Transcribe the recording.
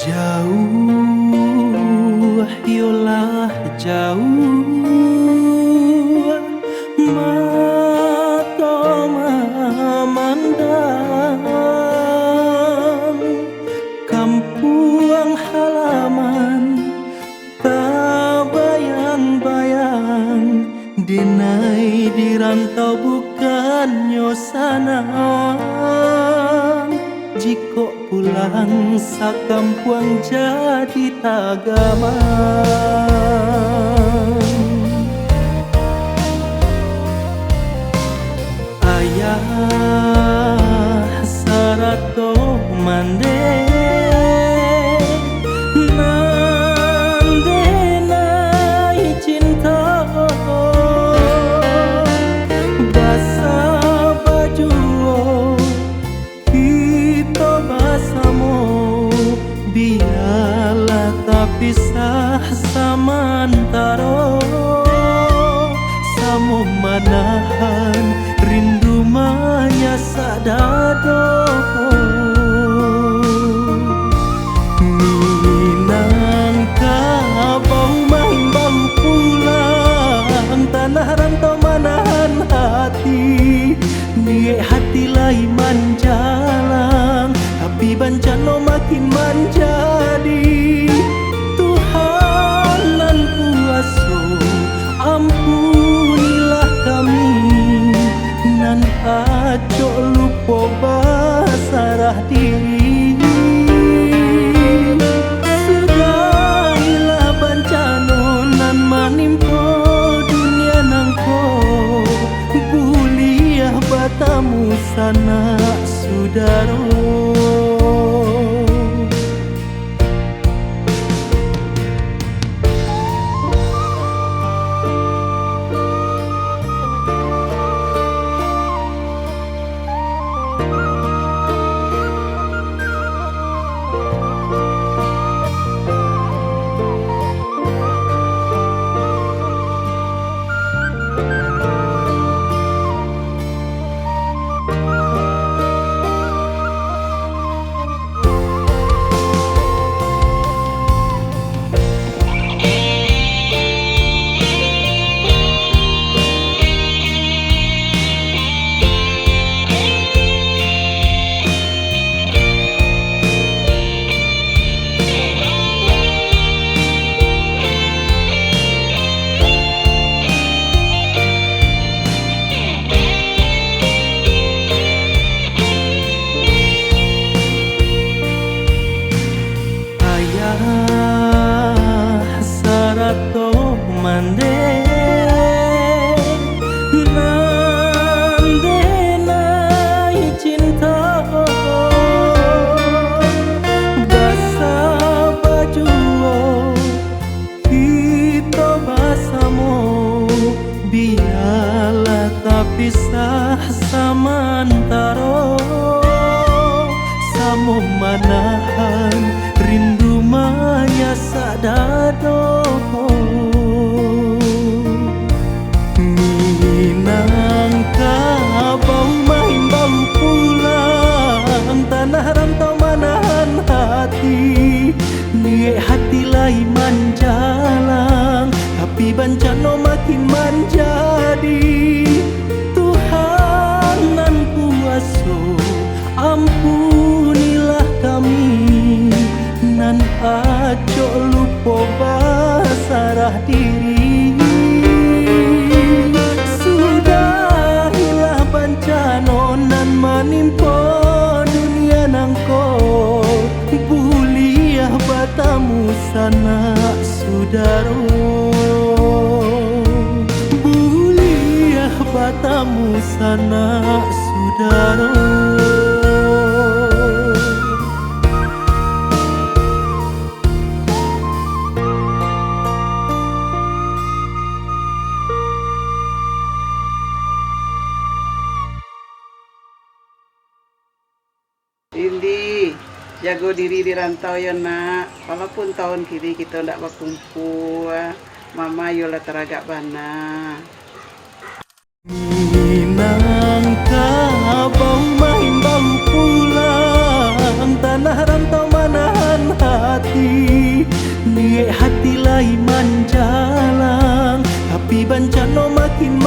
Jauh, yolah jauh, mata memandang kampung halaman, tak bayang-bayang dinai di rantau bukannya sanang. Jiko pulang sakampuang jadi tagaman. Ayah sarato mande nande nai cinta basa baju kita basamo biarlah tak pisah samantaro samo manahan rindu manya sadado minangka bau main bau pulang tanah rantau manahan hati niat hati lai manjalang tapi bencana makin menjadi Tuhan nan kuasa ampunilah kami nan aco lupa basarah diri segala bencana nan menimpa dunia nangko buliah batamu sana sudaro. Sarato mande nande nai cinta basa baju kita basamo biarlah tak pisah samantaro samo manahan rindu maya sadado minangka bau main bau pulang tanah rantau manahan hati niat hati lai manjalang tapi bencana makin menjadi Tuhan nan kuasa ampunilah kami nan aco lupa basarah diri sudahilah bencana nan menimpa dunia nangko buliah batamu sana sudaro buliah batamu sana sudaro. Indi, jago diri di rantau ya nak. Walaupun tahun kini kita tidak berkumpul, mama yola teragak bana. Minangka bau main bau pulang tanah rantau manahan hati Liek hati lai manjalang, tapi bencana makin